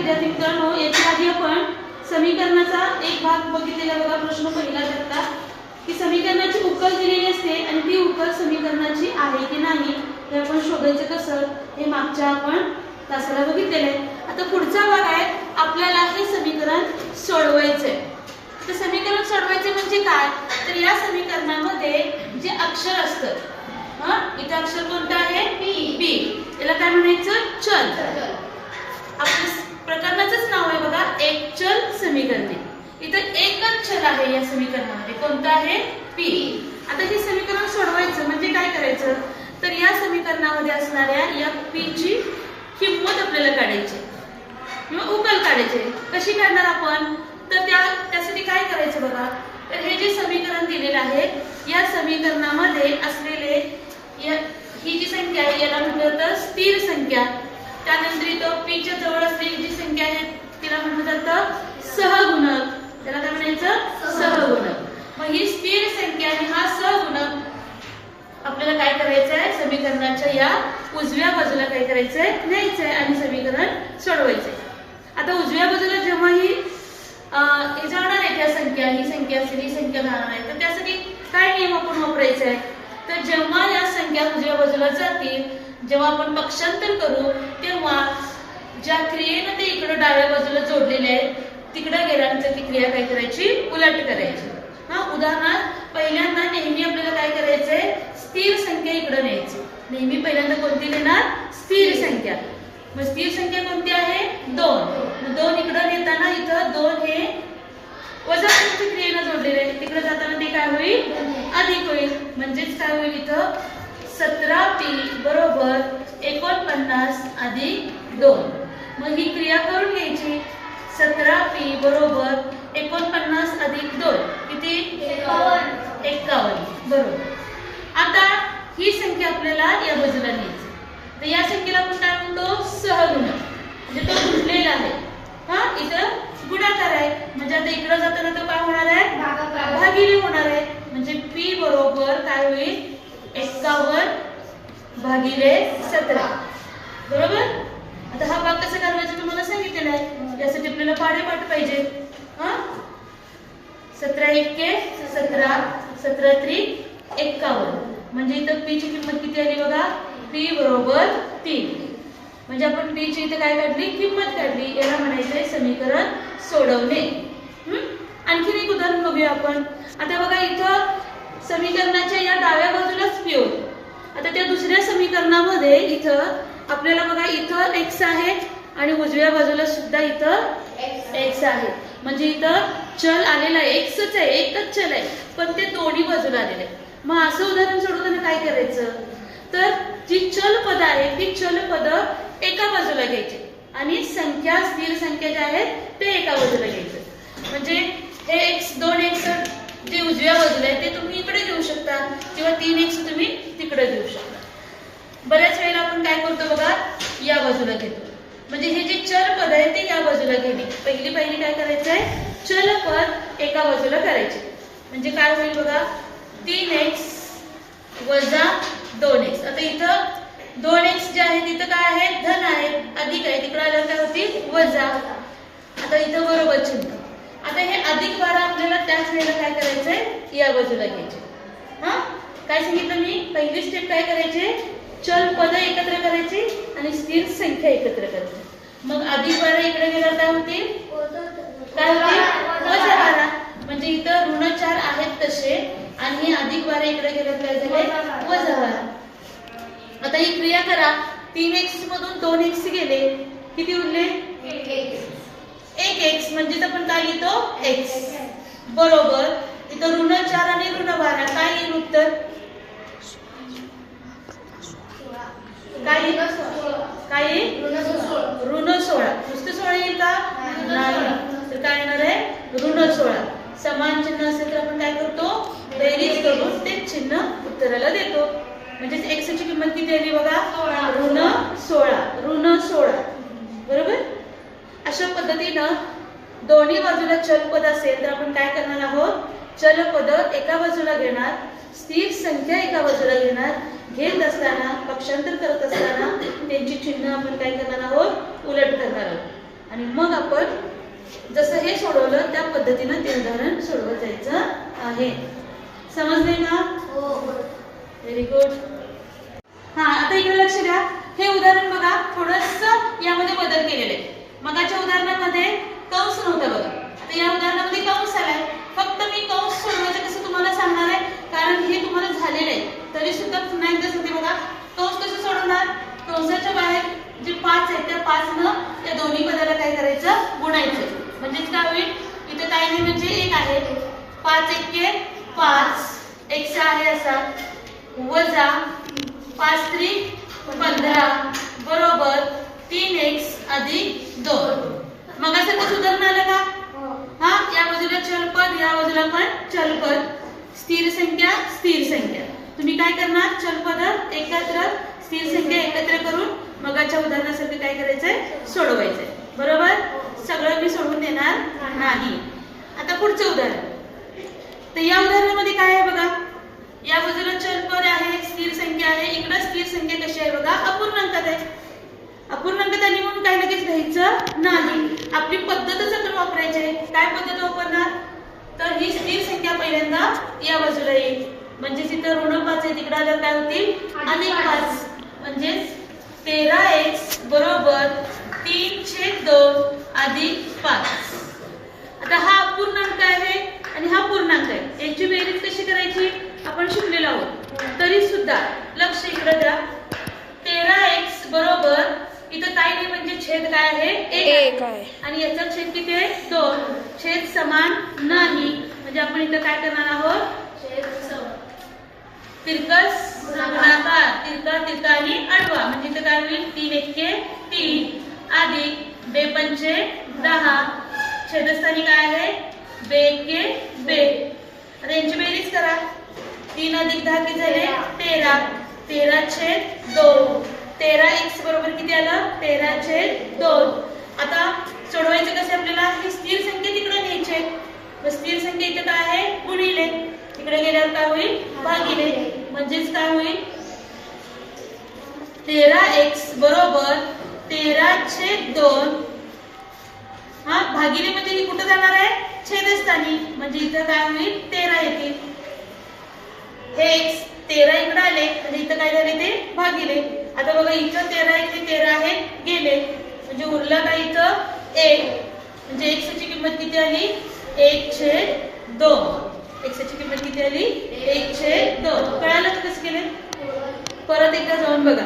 विद्यार्थी मित्रांनो, याच्या आधी आपण समीकरणाचा एक भाग बघितलेला बघा. प्रश्न पहिला करता की समीकरणाची उकल दिलेली असते आणि ती उकल समीकरणाची आहे की नाही हे आपण शोधायचं कसं, हे मागच्या आपण तासाला बघितलेलं आहे. आता पुढचा भाग आहे, आपल्याला हे समीकरण सोडवायचंय. तर समीकरण सोडवायचे म्हणजे काय, तर या समीकरणामध्ये जे अक्षर असतं, इथे अक्षर कोणतं आहे, बी. याला काय म्हणायचं, चल. आपल्या प्रकरणाचंच नाव आहे बघा, एक चल समीकरणे. इथं एकच चल आहे या समीकरणामध्ये, कोणतं आहे, पी. आता हे समीकरण सोडवायचं म्हणजे काय करायचं, तर या समीकरणामध्ये असणाऱ्या या पी ची किंमत आपल्याला काढायची किंवा उकल काढायची. कशी काढणार आपण, तर त्यासाठी काय करायचं बघा, तर हे जे समीकरण दिलेलं आहे या समीकरणामध्ये असलेले ही जी संख्या आहे याला म्हटलं तर स्थिर संख्या. त्यानंतर इथं पी च्या जवळ असलेली जी संख्या आहे तिला म्हटलं जातं सहगुणक. त्याला काय म्हणायचं, सहगुणक. मग ही स्थिर संख्या आणि हा सहगुणक आपल्याला काय करायचं आहे, समीकरणाच्या या उजव्या बाजूला काय करायचंय, न्यायचंय आणि समीकरण सोडवायचंय. आता उजव्या बाजूला जेव्हा ही जाणार आहे त्या संख्या, ही संख्या असेल, ही संख्या जाणार आहे, तर त्यासाठी काय नियम आपण वापरायचा आहे, तर जेव्हा या संख्या उजव्या बाजूला जातील, जेव्हा आपण पक्षांतर करू तेव्हा ज्या क्रियेनं ते इकडे डाव्या बाजूला जोडलेले आहे तिकडे गेल्यानंतर ती क्रिया काय करायची, उलट करायची. उदाहरणार्थ पहिल्यांदा नेहमी आपल्याला काय करायचंय, स्थिर संख्या इकडे न्यायची. नेहमी पहिल्यांदा कोणती नेणार, स्थिर संख्या. मग स्थिर संख्या कोणती आहे, 2. 2 इकडे नेताना इथं 2 हे वजा क्रियेनं जोडलेले आहे, तिकडे जाताना ते काय होईल, अधिक होईल. म्हणजेच काय होईल, इथं 17p बरोबर 49 अधिक 2. मग ही क्रिया करून घ्यायची. 17p बरोबर 49 अधिक 2 किती, 51 बरोबर. आता ही संख्या आपल्याला या बाजूला न्यायची. तर या संख्येला आपण काय म्हणतो, सहगुणक. म्हणजे तो गुणलेला आहे, इथं गुणाकार आहे. म्हणजे आता इकडे जाताना तो काय होणार आहे, भागिले होणार आहे. म्हणजे p बरोबर काय होईल, 51 भागिले 17 बरोबर. आता हा भाग कसा करायचा तुम्हाला सांगितलेलं आहे, यासाठी आपल्याला पाढेपाठ पाहिजे. 17 एके 17, 17 त्रिक 51. म्हणजे इथं p ची किंमत किती आली बघा, p बरोबर 3. म्हणजे आपण p ची इथे काय काढली, किंमत काढली. याला म्हणायचंय समीकरण सोडवणे. आणखीन एक उदाहरण बघूया आपण. आता बघा इथं समीकरणाच्या या डाव्या बाजूलाच p होती. आता त्या दुसऱ्या समीकरणामध्ये इथं आपल्याला बघा इथं x आहे आणि उजव्या बाजूला सुद्धा इथं x आहे. म्हणजे इथं चल आलेला आहे, xच आहे, एकच चल आहे, पण ते दोन्ही बाजूला आलेलं आहे. मग असं उदाहरण सोडवताना काय करायचं, तर जी चल पद आहे ती चल पद एका बाजूला घ्यायची आणि संख्या स्थिर संख्या ज्या आहेत ते एका बाजूला घ्यायचं. म्हणजे हे x 2x जे उजव्या बाजूला आहे ते तुम्ही इकडे घेऊ शकता किंवा 3x तुम्ही तिकडे घेऊ शकता. बऱ्याच वेळेला आपण काय करतो बघा, या बाजूला घेतो. म्हणजे हे जे चल पद आहे ते या बाजूला घेणे. पहिली काय करायचंय, चल पद एका बाजूला करायचे. म्हणजे काय होईल बघा, 3x वजा 2x. आता इथं 2x जे आहे तिथं काय आहे, धन आहे, अधिक आहे, तिकडे आल्यावर काय होतील, वजा. आता इथं बरोबर चिन्ह. आता हे अधिक 12 आपल्याला त्याच वेळेला काय करायचंय, या बाजूला घ्यायचे. काय सांगितलं मी, पहिली स्टेप काय करायचे, चल पद एकत्र करायची आणि स्थिर संख्या एकत्र करायची. मग अधिक 12 इकडे गेल्यावर काय होतील, काय होतील, वजा 12. म्हणजे इथं ऋण 4 आहेत तसे आणि अधिक 12 इकडे गेल्यावर काय झाले, वजा 12. आता ही क्रिया करा, 3x मधून 2x गेले, किती उरले, 1x. म्हणजे आपण काय लिहितो, x बरोबर इथं ऋण 4 आणि ऋण 12 काय येईल उत्तर, काय ऋण 16. नुसतं 16 येईल का, नाही, तर काय येणार आहे, ऋण 16. समान चिन्ह असेल तर आपण काय करतो, बेरीज करून ते चिन्ह उत्तराला देतो. म्हणजे x ची किंमत किती आली बघा, ऋण 16 बरोबर. अशा पद्धतीनं दोन्ही बाजूला चल पद असेल तर आपण काय करणार आहोत, चल पद एका बाजूला घेणार, स्थिर संख्या एका बाजूला घेणार. घेत असताना पक्षांतर करत असताना त्यांची चिन्ह आपण काय करणार आहोत, उलट करणार आहोत. आणि मग आपण जसं हे सोडवलं त्या पद्धतीनं ते उदाहरण सोडवत जायचं आहे. समजले का? Very good. हा, आता इकडे लक्ष द्या. हे उदाहरण बघा, थोडंसं यामध्ये बदल केलेले आहे. मगाच्या उदाहरणामध्ये कंस नव्हता बघा, आता या उदाहरणामध्ये कंस आलाय. फक्त मी कंस सोडवायचं कसं तुम्हाला सांगणार आहे, कारण हे तुम्हाला झालेलं आहे. तरी सुद्धा पुन्हा एकदा सांगते बघा. कंस कसं सोडवणार? कंसाच्या बाहेर जे 5 आहेत त्या 5 न त्या दोन्ही पदाला काय करायचं? गुणायचं. म्हणजेच काय होईल? इथे काय नाही म्हणजे 1 आहे. 5 एके 5, x आहे असा, वजा 5 त्रिक 15 बरोबर 3x अधिक 2. मगासारखं सुधारण आलं का? हा, या बाजूला चलपद, या बाजूला पण चलपद, स्थिर संख्या स्थिर संख्या. तुम्ही काय करणार? चलपद एकत्र, स्थिर संख्या एकत्र करून मगाच्या उदाहरणासारखं काय करायचंय? सोडवायचंय. बरोबर? सगळं मी सोडवून देणार नाही. आता पुढचं उदाहरण. तर या उदाहरणामध्ये काय आहे बघा, या बाजूला चलपद आहे, स्थिर संख्या आहे, इकडे स्थिर संख्या कशी आहे बघा? अपूर्णांकात आहे. अपूर्णांकात आली म्हणून काय लगेच घ्यायचं नाही. आपली पद्धतच आपण वापरायची आहे. काय पद्धत वापरणार? तर ही स्थिर संख्या पहिल्यांदा या बाजूला येईल, म्हणजे इथं ऋण 5 आहे, तिकडे आल्यावर काय होतील? अधिक 5. म्हणजेच 13x बरोबर 3/2 अधिक 5. आता हा अपूर्णांक आहे आणि हा पूर्णांक आहे. यांची बेरीज कशी करायची आपण शिकलेलो आहोत. तरी सुद्धा लक्ष इकडे द्या. 13x बरोबर इथं काय नाही म्हणजे छेद काय आहे? 1 आहे. आणि याचा छेद किती आहे? 2. छेद समान नाही म्हणजे आपण इथं काय करणार आहोत? तिरकस गुणाकार, तिरका तिरका आणि आडवा, म्हणजे इथं काय होईल? 3 एके 3 अधिक 2 पंचे 10. छेदस्थानी काय आहे? 2 एके 2. आता यांची बेरीज करा. 3 अधिक 10 किती झाले? 13. 13/2. 13x बरोबर किती आलं? 13/2. आता सोडवायचं कसं आपल्याला? ही स्थिर संख्या तिकडे न्यायची. मग स्थिर संख्या इथे काय आहे? गुणिले. तिकडे गेल्यावर काय होईल? भागिले. म्हणजेच काय होईल? 13x बरोबर 13/2. हा, भागिले म्हणजे कुठं जाणार आहे? छेदस्थानी. म्हणजे इथं काय होईल? 13 येतील. हे x 13 इकडे आले म्हणजे इथं काय झाले? ते भागिले. आता बघा इथं 13 इथे 13 आहेत, गेले म्हणजे उरलं काय इथं? 1. म्हणजे x ची किंमत किती आली? 1/2. x ची किंमत किती आली? 1/2. कळालं का कसं केलं? परत एकदा जाऊन बघा.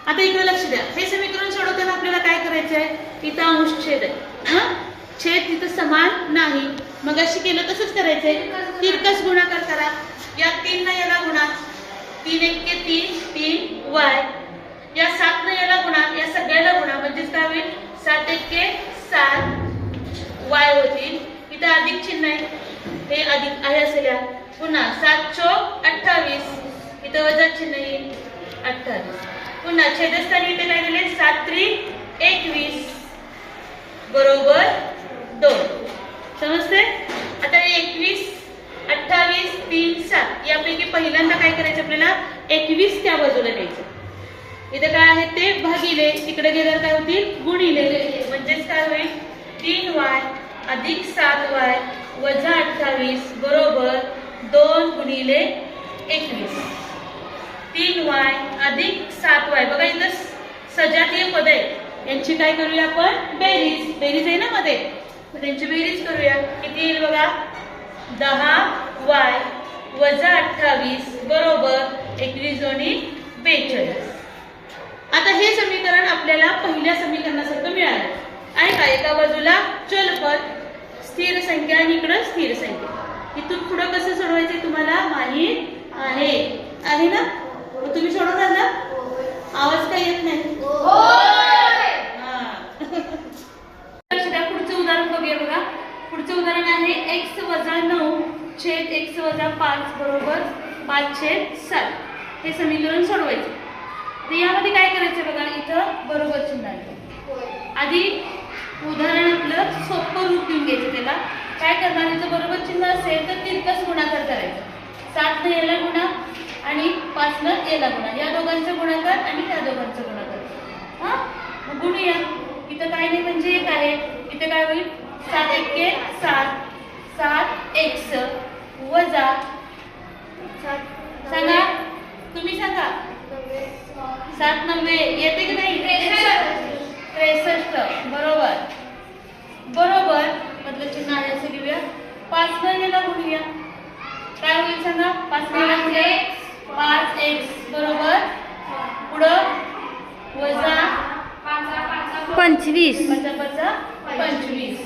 आता इकडे लक्ष द्या. हे समीकरण सोडवताना आपल्याला काय करायचं आहे? इथं अंश छेद आहे. छेद तिथं समान नाही. मग अशी केलं तसंच करायचंय. तिरकस गुणाकार करा. या 3 न याला गुणा, 3 एके 3 3y. या 7 न याला गुणा, या सगळ्याला गुणा, म्हणजेच काय होईल? 7 एके 7 y होतील. इथं अधिक चिन्ह आहे, हे अधिक आहे असेल. पुन्हा 7 चौक 28, इथं वजा चिन्ह येईल 28. पुन्हा छेदस्थानी इथे काय दिले? 7 त्रिक 21 बरोबर 2. समजते? आता 21 28 3 7 यापैकी पहिल्यांदा काय करायचं आपल्याला? 21 त्या बाजूला न्यायचं. इथं काय आहे? ते भागिले. तिकडे गेल्यावर काय होतील? गुणिले. म्हणजेच काय होईल? 3y अधिक 7y वजा 28 बरोबर 2 गुणिले 21. 3y अधिक 7y. बघा इथं सजातीय पद आहे, यांची काय करूया आपण? बेरीज. बेरीज आहे ना मध्ये, त्यांची बेरीज करूया. किती येईल बघा? 10y वजा 28 बरोबर 21 दोन्ही 42. आता हे समीकरण आपल्याला पहिल्या समीकरणासारखं मिळालं आहे का? एका बाजूला चलपद स्थिर संख्या आणि इकडं स्थिर संख्या. इथून पुढे कसं सोडवायचं तुम्हाला माहित आहे ना? तुम्ही सोडवणार ना? आवाज काय येत नाही? पुढचं उदाहरण बघूया बघा. पुढचं उदाहरण आहे x वजा 9 छेद x वजा 5 बरोबर 5/7. हे समीकरण सोडवायचं. तर यामध्ये काय करायचं बघा, इथं बरोबर चिन्ह आहे. आधी उदाहरण आपलं सोपं रूप देऊन घ्यायचं. त्याला काय करणार? इथं बरोबर चिन्ह असेल तर तिरकस गुणाकार करायचा. 7 न याला गुणा आणि 5 न याला गुणा, या दोघांचा गुणाकार आणि त्या दोघांचा गुणाकार. हा, गुणूया. इथे काय होईल 7 एके 7 7 एक्स वजा सांगा तुम्ही सांगा 7 9 येते की नाही 63 बरोबर बरोबर मधलं चिन्ह आहे असं घेऊया 5 ने गुणूया काय होईल सांगा 5 ने 5x बरोबर पुढं वजा 25 25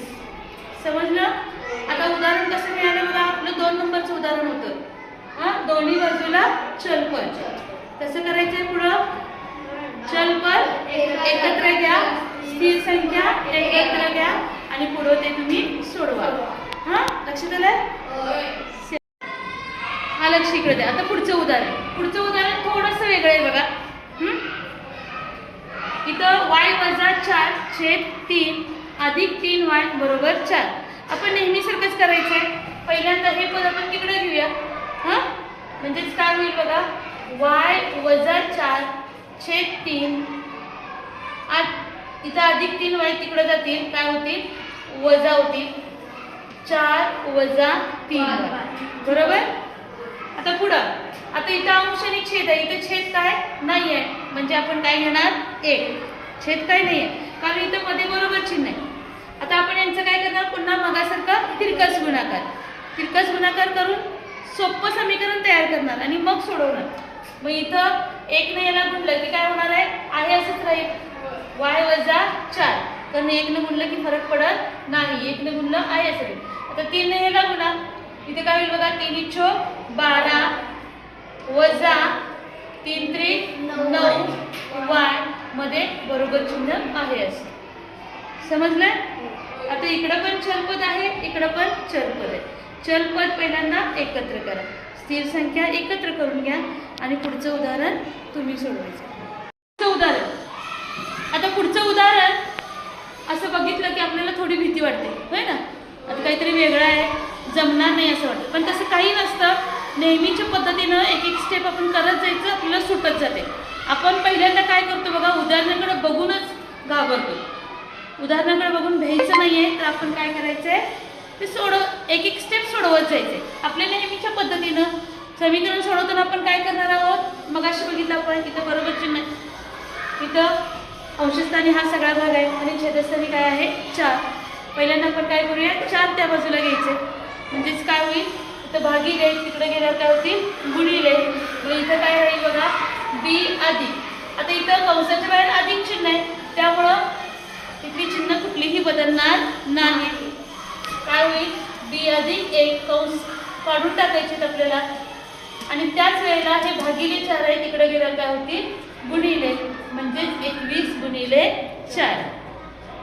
समजलं आता उदाहरण कसं मिळालं बघा आपलं 2 नंबरचं उदाहरण होतं हा दोन्ही बाजूला चलपद कसं करायचंय पुढं चलपद एकत्र घ्या स्थिर संख्या एकत्र घ्या आणि पुढं ते तुम्ही सोडवा हा लक्षात आलंय हा लक्ष इकडे द्या आता पुढचं उदाहरण थोडंसं वेगळं आहे बघा इथं y वजा 4 छेद 3 अधिक 3y बरोबर 4 आपण नेहमीसारखंच करायचंय पहिल्यांदा हे पद आपण तिकडे घेऊया हा म्हणजेच काय होईल बघा y वजा 4 छेद 3 इथं अधिक 3y तिकडे जातील काय होतील वजा होतील 4 वजा 3y बरोबर आता पुढं आता इथं अंश आणि छेद आहे इथं छेद काय नाही आहे म्हणजे आपण काय घेणार 1 छेद काय नाही आहे कारण इथं मध्ये बरोबर चिन्ह आहे आता आपण यांचं काय करणार पुन्हा मगासारखा तिरकस गुणाकार करून सोपं समीकरण तयार करणार आणि मग सोडवणार मग इथं 1 ने याला गुणलं की काय होणार आहे असंच राहील y वजा 4 कारण 1 ने गुणलं की फरक पडत नाही 1 ने गुणलं आहे असं राहील आता 3 ने याला गुणा इथे काय होईल बघा 3 × 12 वजा 3 × 9 y मध्ये बरोबर चिन्ह आहे असं समजलंय आता इकडं पण चलपद आहे इकडं पण चलपद आहे चलपद पहिल्यांदा एकत्र करा स्थिर संख्या एकत्र करून घ्या आणि पुढचं उदाहरण तुम्ही सोडवायचं पुढचं उदाहरण असं बघितलं की आपल्याला थोडी भीती वाटते होय ना आता काहीतरी वेगळं आहे जमणार नाही असं वाटतं पण तसं काही नसतं नेहमीच्या पद्धतीनं एक स्टेप आपण करत जायचं आपल्याला सुटत जाते आपण पहिल्यांदा काय करतो बघा उदाहरणाकडे बघूनच घाबरतो उदाहरणाकडे बघून भ्यायचं नाहीये तर आपण काय करायचंय ते एक स्टेप सोडवत जायचंय आपल्या नेहमीच्या पद्धतीनं समीकरण सोडवताना आपण काय करणार आहोत मग अशी बघितलं आपण इथं बरोबर चिन्ह इथं अंशस्थानी हा सगळा भाग आहे आणि छेदस्थानी काय आहे 4 पहिल्यांदा आपण काय करूया 4 त्या बाजूला घ्यायचे म्हणजेच काय होईल इथं भागिले तिकडे गेल्यावर काय होतील गुणिले इथं काय राहील बघा b अधिक आता इथं कंसाच्या बाहेर अधिक चिन्ह आहे त्यामुळं इथली चिन्ह कुठलीही बदलणार नाही काय होईल b अधिक 1 कंस काढून टाकायचे आपल्याला आणि त्याच वेळेला हे भागिले 4 आहे तिकडे गेल्यावर काय होतील गुणिले म्हणजेच 21 गुणिले 4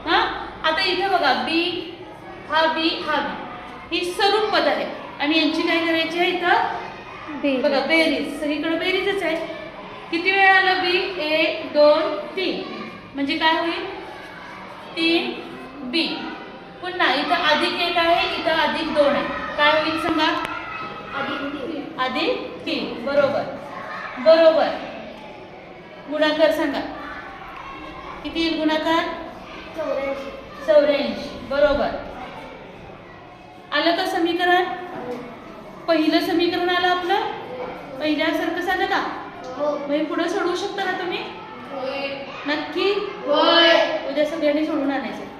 हा आता इथे बघा b हा b ही सरूप पद आहे आणि यांची काय करायची आहे इथं बघा बेरीज सगळीकडे बेरीजच आहे किती वेळा आलं b 1 2 3 म्हणजे काय होईल 3b पुन्हा इथं अधिक 1 आहे इथं अधिक 2 आहे काय होईल सांगा अधिक 3 बरोबर गुणाकार सांगा किती येईल गुणाकार 84 बरोबर आलं का समीकरण पहिलं समीकरण आलं आपलं पहिल्यासारखं झालं का म्हणजे पुढे सोडवू शकता ना तुम्ही नक्की उद्या सगळ्यांनी सोडून आणायचं